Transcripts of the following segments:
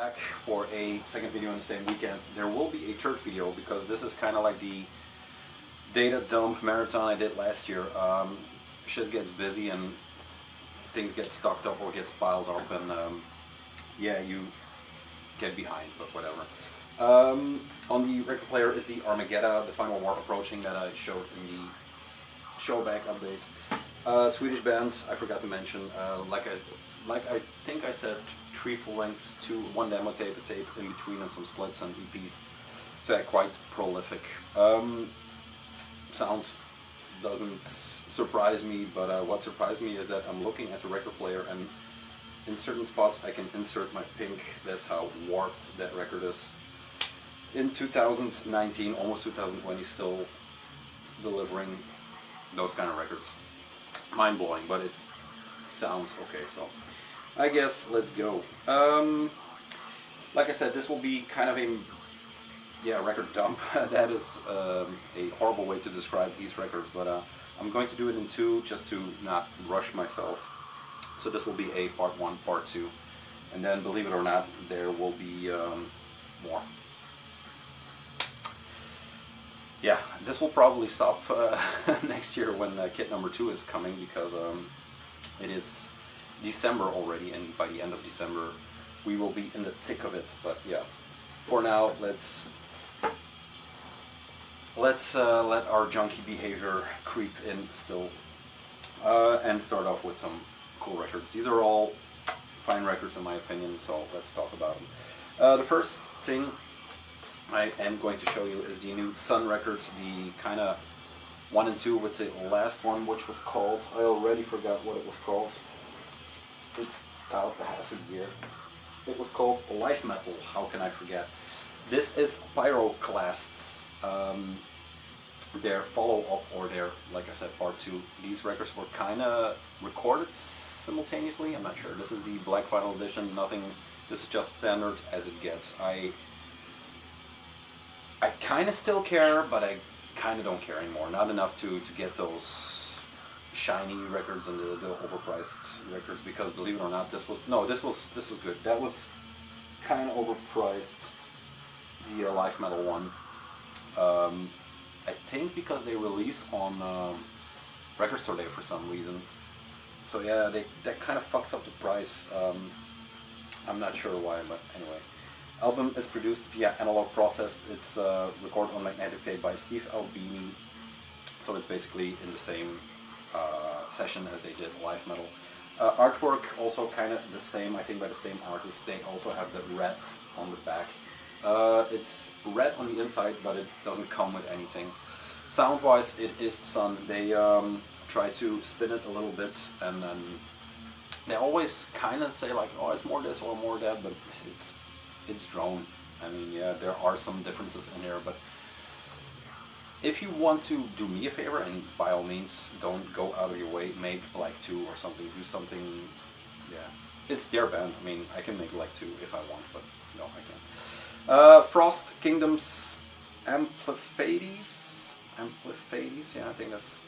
back for a second video on the same weekend. There will be a third video because this is kind of like the data dump marathon I did last year. Shit gets busy and things get stocked up or gets piled up, and yeah, you get behind, but whatever. On the record player is the Armageddon, the final war approaching that I showed in the show back update. Swedish bands, I forgot to mention, like I think I said, 3 full lengths, 1 demo tape, a tape in between, and some splits and EPs. So yeah, quite prolific. Sound doesn't surprise me, but what surprised me is that I'm looking at the record player, and in certain spots I can insert my pink. That's how warped that record is. In 2019, almost 2020, still delivering those kind of records. Mind-blowing, but it sounds okay, so I guess let's go. Like I said, this will be kind of a record dump. That is a horrible way to describe these records, but I'm going to do it in 2 just to not rush myself. So this will be a part 1, part 2, and then, believe it or not, there will be more. Yeah, this will probably stop next year when kit number 2 is coming, because it is December already, and by the end of December we will be in the thick of it. But yeah, for now, let's let our junkie behavior creep in still, and start off with some cool records. These are all fine records in my opinion, so let's talk about them. The first thing I am going to show you is the new Sunn records, the kind of 1 and 2 with the last one, which was called, I already forgot what it was called. It's out a half a year. It was called Life Metal. How can I forget? This is Pyroclasts, their follow-up, or their, like I said, part 2. These records were kind of recorded simultaneously. I'm not sure. This is the Black Vinyl edition. Nothing. This is just standard as it gets. I kind of still care, but I kind of don't care anymore. Not enough to get those shiny records and the overpriced records, because believe it or not, this was good. That was kind of overpriced. The Life Metal one. I think because they release on Record Store Day for some reason. So yeah, that kind of fucks up the price. I'm not sure why, but anyway. Album is produced via analog processed. It's recorded on magnetic tape by Steve L.P. So it's basically in the same session as they did Life Metal. Artwork also kind of the same, I think, by the same artist. They also have the red on the back. It's red on the inside, but it doesn't come with anything. Sound-wise, it is Sunn. They try to spin it a little bit, and then they always kind of say like, oh, it's more this or more that, but it's drone. I mean, yeah, there are some differences in here, but if you want to do me a favor, and by all means, don't go out of your way, make like 2 or something, do something, yeah. It's their band. I mean, I can make like 2 if I want, but no, I can't. Frost Kingdoms Amplifiades, yeah, I think that's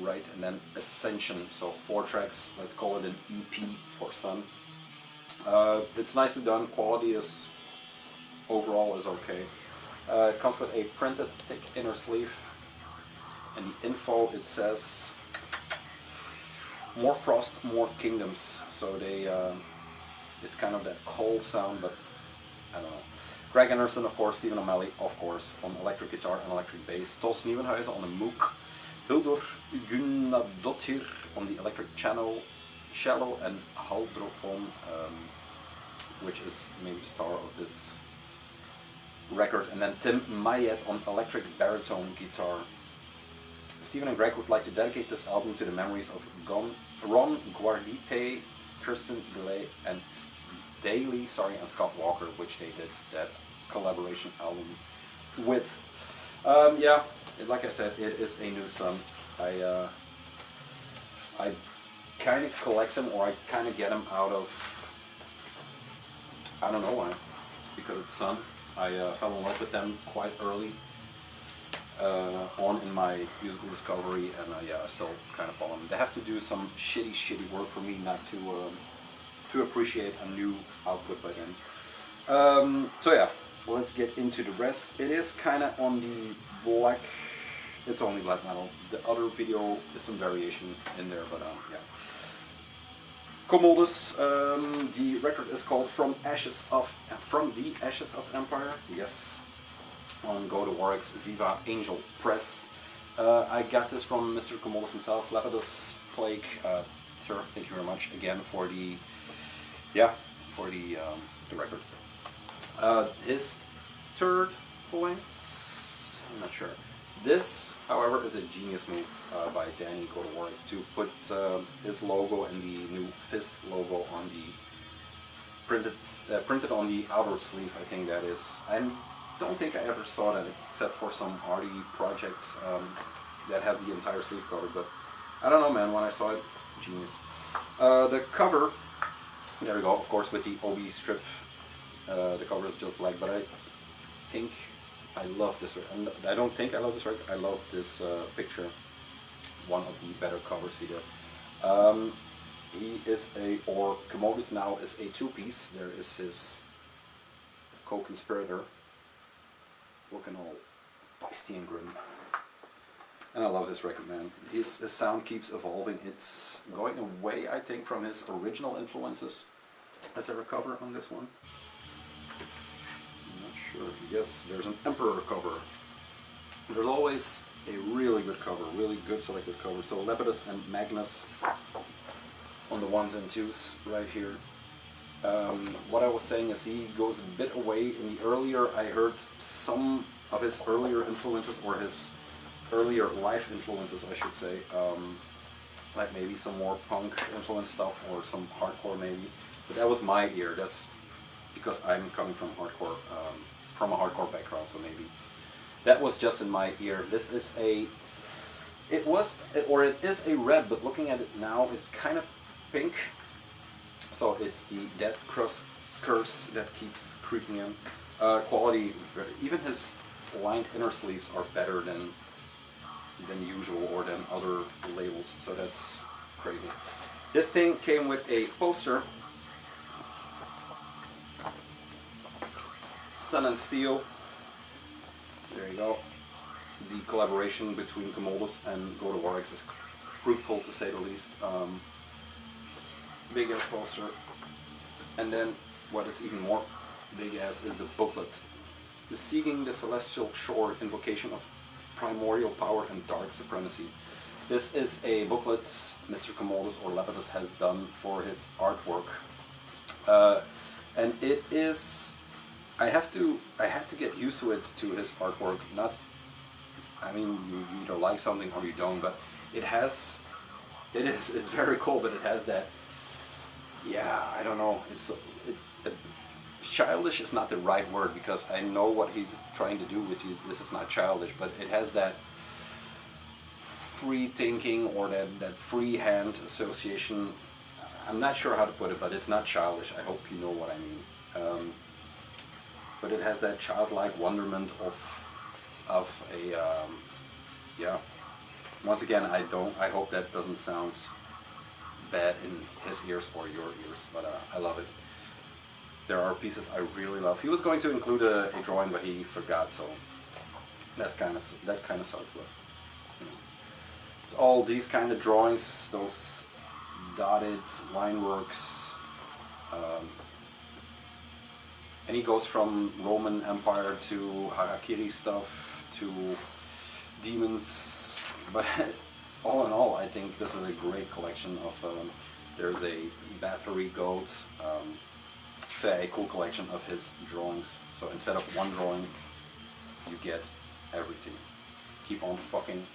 right, and then Ascension, so 4 tracks, let's call it an EP for Sunn. It's nicely done, quality is, overall is okay. It comes with a printed thick inner sleeve, and the info, it says more frost, more kingdoms. So they, it's kind of that cold sound, but I don't know. Greg Anderson, of course, Stephen O'Malley, of course, on electric guitar and electric bass. Tos Nieuwenhuizen on the moog. Hildur Gunnadottir on the electric cello, and Haldrophone, which is maybe the star of this record, and then Tim Mayet on electric baritone guitar. Stephen and Greg would like to dedicate this album to the memories of Ron Guardipe, Kirsten Delay, and Daly, and Scott Walker, which they did that collaboration album with. Yeah, like I said, it is a new Sunn. I kind of collect them, or I kind of get them out of, I don't know why, because it's Sunn. I fell in love with them quite early on in my musical discovery, and yeah, I still kind of follow them. They have to do some shitty work for me not to appreciate a new output by them. So yeah, let's get into the rest. It is kind of on the black. It's only black metal. The other video is some variation in there, but yeah. Kommodus. The record is called From the Ashes of Empire. Yes, on GTWRex Viva Angel Press. I got this from Mr. Kommodus himself, Lapidus Plague. Sir, thank you very much again for the record. His third length, I'm not sure. This, however, is a genius move by Danny GTWRex to put his logo and the new Fist logo on the printed on the outer sleeve. I think that is. I don't think I ever saw that except for some arty projects that have the entire sleeve covered. But I don't know, man. When I saw it, genius. The cover. There we go. Of course, with the OB strip. The cover is just black, but I think I love this. I don't think I love this record. I love this picture. One of the better covers he did. He is or Kommodus now is a two-piece. There is his co-conspirator, looking all feisty and grim. And I love this record, man. His sound keeps evolving. It's going away, I think, from his original influences. Is there a cover on this one? Sure. Yes, there's an Emperor cover. There's always a really good cover, really good selected cover. So Lepidus and Magnus on the 1s and 2s right here. What I was saying is he goes a bit away. In the earlier, I heard some of his earlier influences, or his earlier life influences, I should say. Like maybe some more punk influence stuff or some hardcore maybe. But that was my ear. That's because I'm coming from hardcore. From a hardcore background, so maybe that was just in my ear. This is it is a red, but looking at it now, it's kind of pink. So it's the Dead Curse that keeps creeping in. Quality, even his lined inner sleeves are better than usual or than other labels. So that's crazy. This thing came with a poster. Sun and Steel. There you go. The collaboration between Kommodus and GTWRex is fruitful, to say the least. Big ass poster. And then what is even more big ass is the booklet. The Seeking the Celestial Shore, Invocation of Primordial Power and Dark Supremacy. This is a booklet Mr. Kommodus or Lapidus has done for his artwork. And it is, I had to get used to his artwork. Not, I mean, you either like something or you don't, but it's very cool, but it has that, yeah, I don't know, childish is not the right word, because I know what he's trying to do with this is not childish, but it has that free thinking or that free hand association. I'm not sure how to put it, but it's not childish. I hope you know what I mean. But it has that childlike wonderment of a yeah. Once again, I hope that doesn't sound bad in his ears or your ears, but I love it. There are pieces I really love. He was going to include a drawing, but he forgot, so that kind of sucks. But you know, it's all these kind of drawings, those dotted line works. And he goes from Roman Empire to Harakiri stuff to demons, but all in all, I think this is a great collection of. There's a Bathory goat. So a cool collection of his drawings. So instead of one drawing, you get everything. Keep on fucking.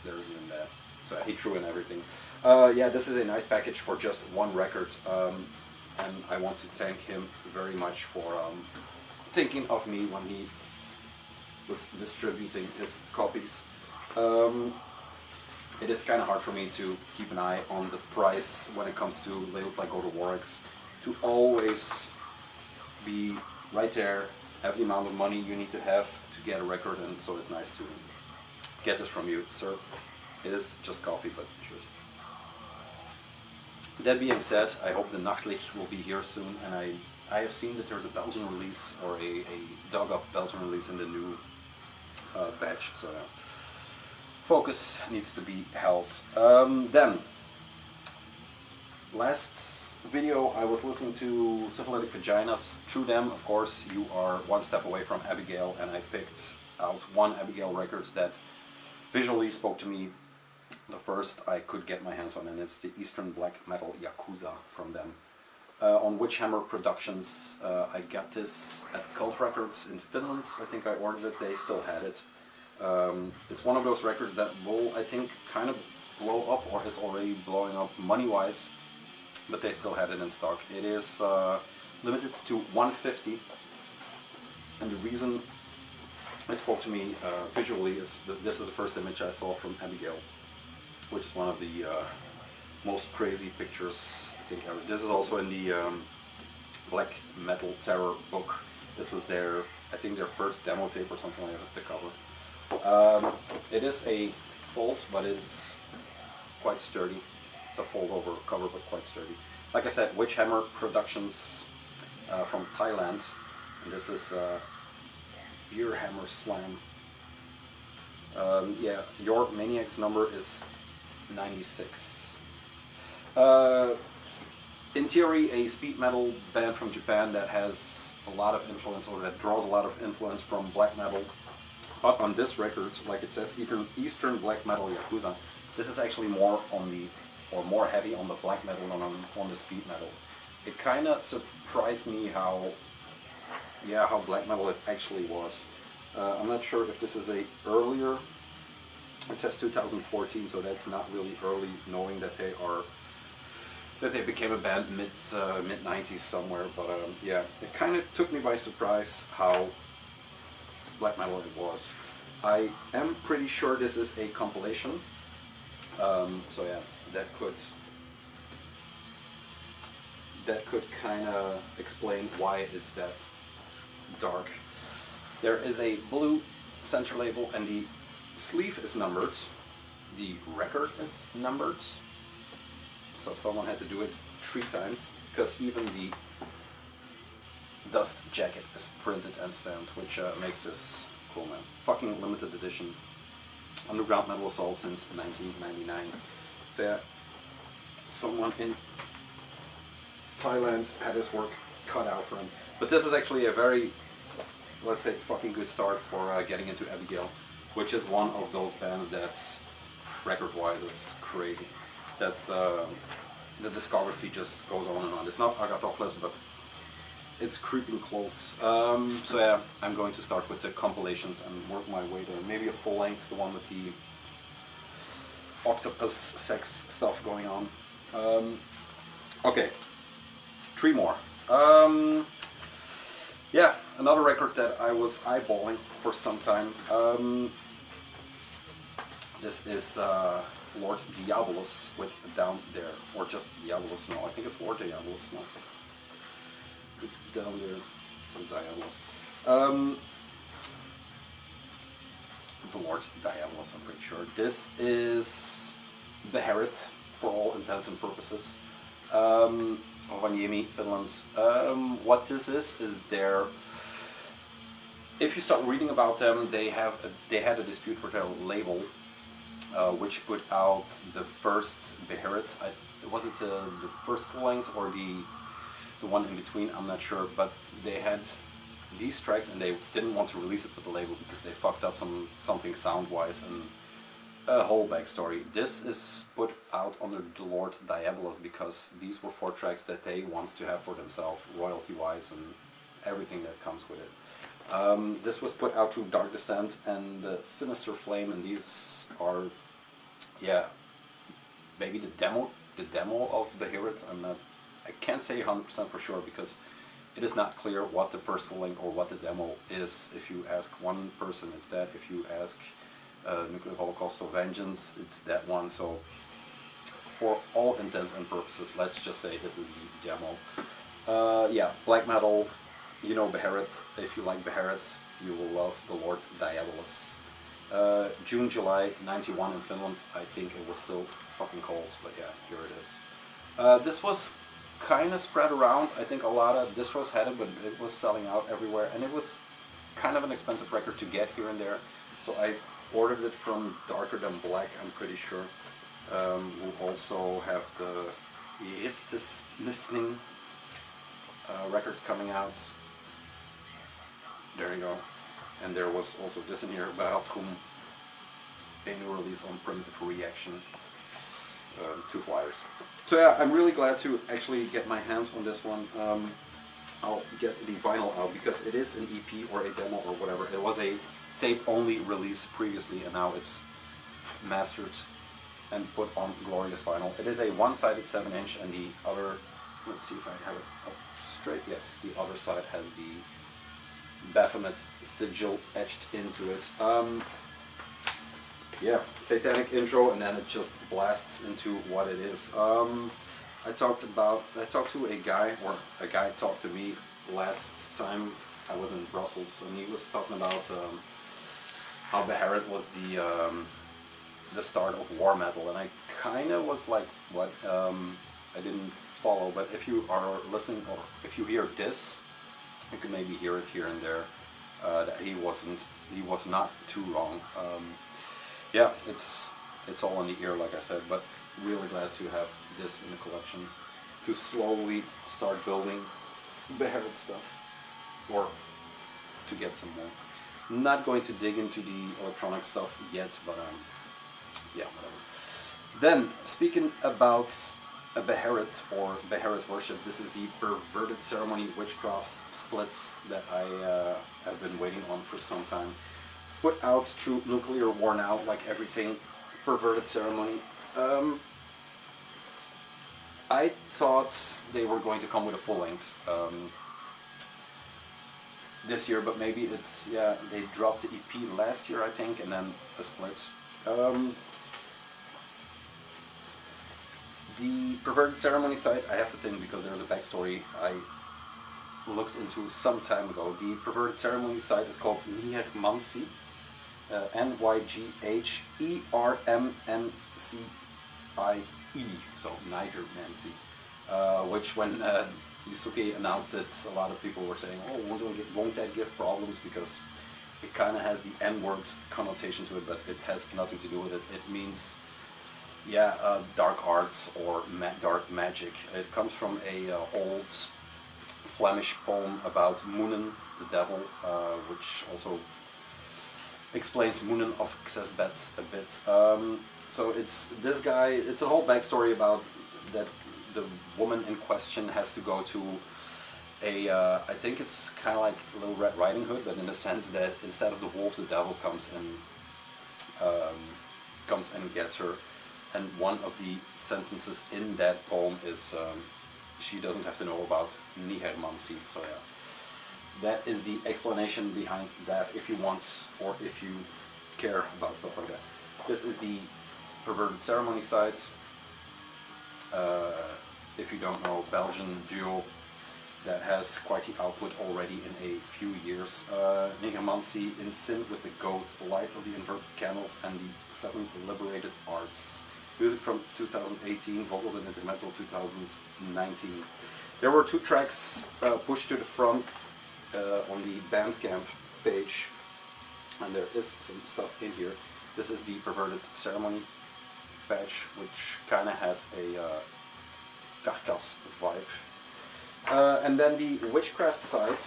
There's even that. So he threw in everything. Yeah, this is a nice package for just one record. And I want to thank him very much for thinking of me when he was distributing his copies. It is kind of hard for me to keep an eye on the price when it comes to labels like GTWRex, to always be right there, have the amount of money you need to have to get a record, and so it's nice to get this from you, sir. It is just coffee, but cheers. That being said, I hope the Nachtlicht will be here soon, and I I have seen that there's a Belgian release, or a dug-up Belgian release in the new batch, so yeah. Focus needs to be held. Then, last video I was listening to Syphilitic Vaginas. Through them, of course, you are one step away from Abigail, and I picked out one Abigail record that visually spoke to me. The first I could get my hands on, and it's the Eastern Black Metal Yakuza from them. On Witchhammer Productions, I got this at Cult Records in Finland. I think I ordered it, they still had it. It's one of those records that will, I think, kind of blow up, or it's already blowing up money-wise, but they still had it in stock. It is limited to 150, and the reason it spoke to me visually is that this is the first image I saw from Abigail, which is one of the most crazy pictures I think ever. This is also in the Black Metal Terror book. This was their, I think, their first demo tape or something like that, the cover. It is a fold, but it's quite sturdy. It's a fold-over cover, but quite sturdy. Like I said, Witchhammer Productions from Thailand, and this is Beer Hammer Slam. Yeah, your Maniac's number is 96. In theory, a speed metal band from Japan that has a lot of influence, or that draws a lot of influence from black metal. But on this record, like it says, Eastern Black Metal Yakuza, this is actually more on the, or more heavy on the black metal than on the speed metal. It kind of surprised me how, yeah, how black metal it actually was. I'm not sure if this is a earlier. It says 2014, so that's not really early, knowing that they became a band mid 90s somewhere. But yeah, it kind of took me by surprise how black metal it was. I am pretty sure this is a compilation. So yeah, that could kind of explain why it's that dark. There is a blue center label, and the sleeve is numbered. The record is numbered. So someone had to do it 3 times, because even the dust jacket is printed and stamped, which makes this cool, man. Fucking limited edition. Underground Metal Assault since 1999. So yeah, someone in Thailand had his work cut out for him. But this is actually a very, let's say, fucking good start for getting into Abigail, which is one of those bands that, record-wise, is crazy. That the discography just goes on and on. It's not Agathocles, but it's creeping close. So yeah, I'm going to start with the compilations and work my way there. Maybe a full length, the one with the octopus sex stuff going on. Okay, 3 more. Yeah, another record that I was eyeballing for some time. This is Lord Diabolus with Down There, or just Diabolus. No, I think it's Lord Diabolus. No, it's Down There, some Diabolus. The Lord Diabolus, I'm pretty sure. This is the Heretic, for all intents and purposes. Rovaniemi, Finland. What this is their. If you start reading about them, they had a dispute with their label, which put out the first Beherit. Was it the first full length or the one in between? I'm not sure, but they had these tracks and they didn't want to release it with the label because they fucked up something sound-wise and a whole backstory. This is put out under the Lord Diabolus because these were 4 tracks that they wanted to have for themselves, royalty-wise and everything that comes with it. This was put out through Dark Descent and Sinister Flame, and these are, yeah, maybe the demo of the Heretic. I can't say 100% for sure because it is not clear what the first full length or what the demo is. If you ask one person, it's that. If you ask Nuclear Holocaust or Vengeance, it's that one. So for all intents and purposes, let's just say this is the demo. Yeah, black metal, you know Beherit. If you like Beherit, you will love the Lord Diabolus. June, July, 91 in Finland. I think it was still fucking cold, but yeah, here it is. This was kind of spread around. I think a lot of distros had it, but it was selling out everywhere, and it was kind of an expensive record to get here and there. So I ordered it from Darker Than Black, I'm pretty sure. We'll also have the Smitten records coming out. There you go. And there was also this in here, Baratrum, a new release on Primitive Reaction. 2 flyers. So yeah, I'm really glad to actually get my hands on this one. I'll get the vinyl out because it is an EP or a demo or whatever. It was a tape-only release previously, and now it's mastered and put on glorious vinyl. It is a one-sided 7-inch, and the other, let's see if I have it up straight. Yes, the other side has the Baphomet sigil etched into it. Yeah, satanic intro, and then it just blasts into what it is. I talked to a guy, or a guy talked to me last time I was in Brussels, and he was talking about how Beherit was the start of war metal, and I kind of was like, what? I didn't follow, but if you are listening, or if you hear this, you can maybe hear it here and there. That he was not too wrong. Yeah, it's all in the ear, like I said, but really glad to have this in the collection to slowly start building Beherit stuff, or to get some more. Not going to dig into the electronic stuff yet, but yeah, whatever. Then, speaking about a Beherit or Beherit worship, this is the Perverted Ceremony Witchcraft splits that I have been waiting on for some time. Put out through Nuclear War Now, like everything Perverted Ceremony. I thought they were going to come with a full length this year, but maybe it's, yeah, they dropped the EP last year, I think, and then a split. The Perverted Ceremony site, I have to think, because there's a backstory I looked into some time ago. The Perverted Ceremony site is called Nighermancie. Nyghermancie, so Nighermancie, which when Yusuke announced it, a lot of people were saying, oh, won't that give problems, because it kind of has the N-word connotation to it, but it has nothing to do with it. It means, yeah, dark arts or dark magic. It comes from a old Flemish poem about Moonen, the devil, which also explains Moonen of Xesbet a bit. So it's this guy, it's a whole backstory about that the woman in question has to go to a, I think it's kind of like Little Red Riding Hood, but in the sense that instead of the wolf, the devil comes and gets her. And one of the sentences in that poem is, she doesn't have to know about Nighermancie, so yeah. That is the explanation behind that, if you want, or if you care about stuff like that. This is the Perverted Ceremony site. If you don't know, Belgian duo that has quite the output already in a few years. Nighermancie in Sin with the Goat, Light of the Inverted Candles, and the 7 Liberated Arts. Music from 2018, vocals and instrumental 2019. There were 2 tracks pushed to the front on the Bandcamp page, and there is some stuff in here. This is the Perverted Ceremony patch, which kind of has a Carcass vibe. And then the Witchcraft side.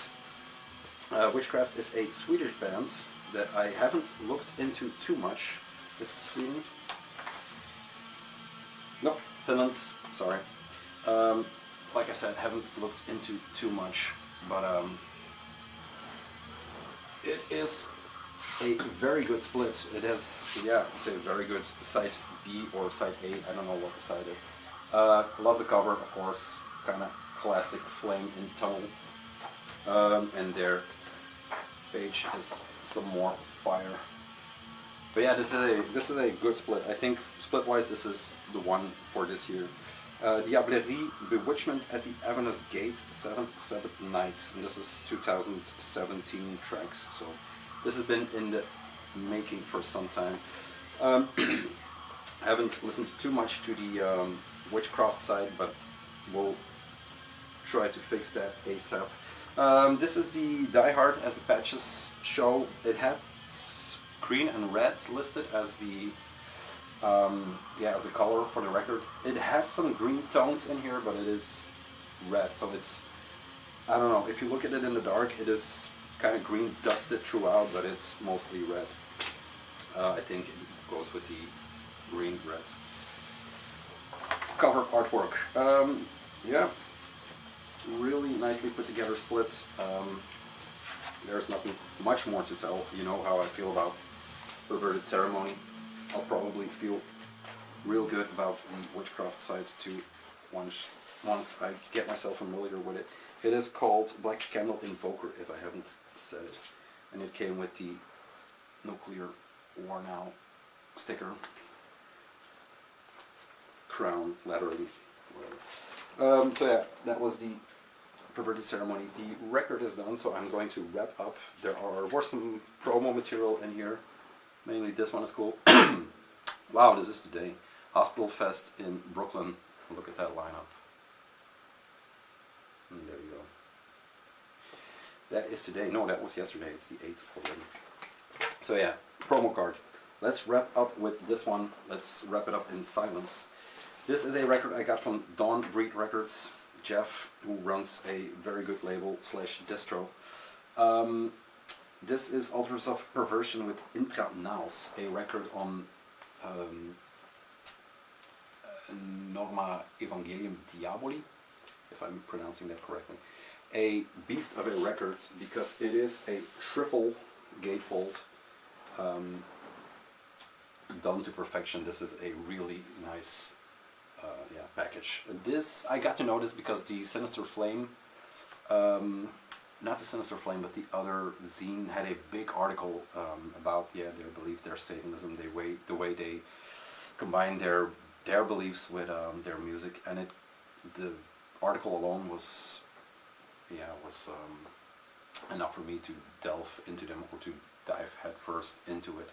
Witchcraft is a Swedish band that I haven't looked into too much. Is it Sweden? No, Finland, sorry. Like I said, haven't looked into too much, but it is a very good split. It has, yeah, it's a very good side B or side A, I don't know what the side is. Love the cover, of course, kind of classic flame in tone. And their page has some more fire. But yeah, this is a good split. I think split-wise this is the one for this year. Diablerie, Bewitchment at the Avernus Gate, 7th Sabbath Nights, and this is 2017 tracks, so this has been in the making for some time. I haven't listened too much to the Witchcraft side, but we'll try to fix that ASAP. This is the Die Hard, as the patches show. It had green and red listed as the as the color for the record. It has some green tones in here, but it is red, so it's, I don't know, if you look at it in the dark, it is kind of green dusted throughout, but it's mostly red. I think it goes with the green red. Cover artwork. Yeah, really nicely put together splits. There's nothing much more to tell. You know how I feel about Perverted Ceremony. I'll probably feel real good about the Witchcraft side too once I get myself familiar with it. It is called Black Candle Invoker, if I haven't said it. And it came with the Nuclear War Now sticker. Crown, lettering, whatever. So yeah, that was the Perverted Ceremony. The record is done, so I'm going to wrap up. There was some promo material in here. Mainly this one is cool. Wow, this is today. Hospital Fest in Brooklyn. Look at that lineup. And there you go. That is today. No, that was yesterday. It's the 8th already. So yeah, promo card. Let's wrap up with this one. Let's wrap it up in silence. This is a record I got from Dawn Breed Records. Jeff, who runs a very good label / distro. This is Authors of Perversion with Intra Naus, a record on Norma Evangelium Diaboli, if I'm pronouncing that correctly. A beast of a record, because it is a triple gatefold, done to perfection. This is a really nice package. This I got to notice because the Sinister Flame, not the Sinister Flame, but the other zine had a big article about their belief, their Satanism, the way they combine their beliefs with their music, and the article alone was enough for me to delve into them, or to dive headfirst into it.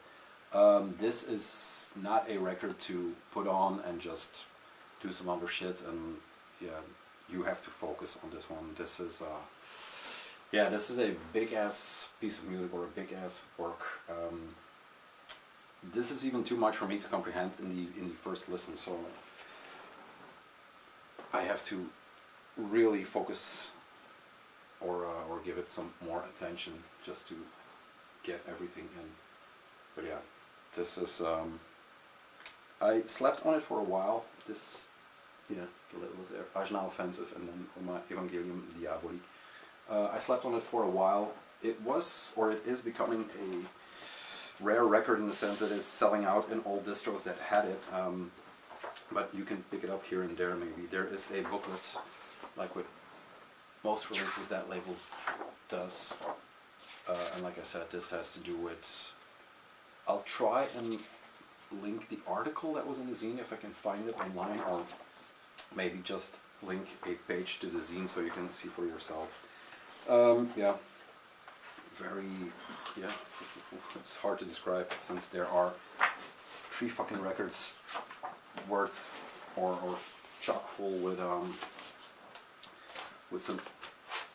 This is not a record to put on and just do some other shit, and yeah, you have to focus on this one. This is this is a big ass piece of music, or a big ass work. This is even too much for me to comprehend in the first listen, so I have to really focus or give it some more attention just to get everything in. But yeah, this is I slept on it for a while. This, the label was there, Ajna Offensive, and then Oma Evangelium Diaboli. I slept on it for a while. It was, or it is, becoming a rare record in the sense that it's selling out in all distros that had it. But you can pick it up here and there maybe. There is a booklet, like with most releases that label does. And like I said, this has to do with... I'll try and link the article that was in the zine if I can find it online, or maybe just link a page to the zine so you can see for yourself. It's hard to describe since there are 3 fucking records worth or chock full with some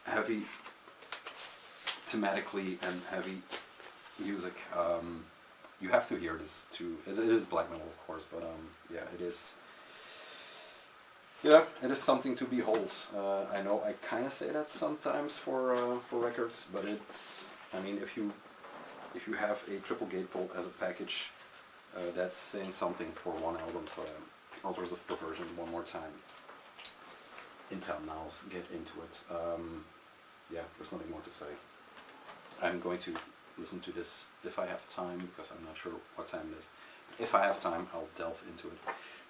heavy thematically and heavy music. You have to hear this too. It is black metal, of course, but it is. Yeah, it is something to behold. I know I kind of say that sometimes for records, but it's. I mean, if you have a triple gatefold as a package, that's saying something for one album. So, Authors of Perversion one more time. Intel now, get into it. There's nothing more to say. I'm going to listen to this if I have time, because I'm not sure what time it is. If I have time, I'll delve into it.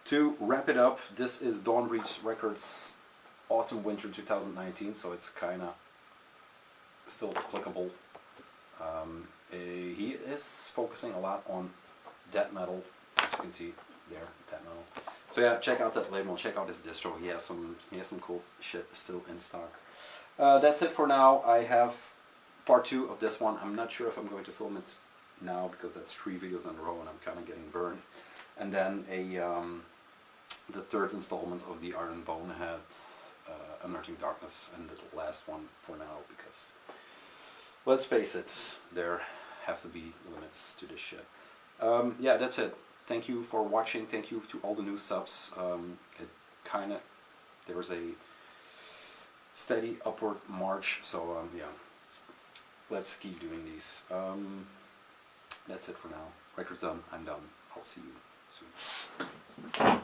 To wrap it up, this is Dawn Breed Records Autumn-Winter 2019, so it's kind of still applicable. He is focusing a lot on death metal, as you can see there, death metal. So yeah, check out that label, check out his distro. He has some cool shit still in stock. That's it for now. I have part 2 of this one. I'm not sure if I'm going to film it now, because that's 3 videos in a row and I'm kind of getting burned. And then the 3rd installment of the Iron Bonehead Unearthing Darkness, and the last one for now, because let's face it, there have to be limits to this shit. Yeah, that's it. Thank you for watching. Thank you to all the new subs. It kind of, there was a steady upward march, so yeah, let's keep doing these. That's it for now. Record's done. I'm done. I'll see you soon.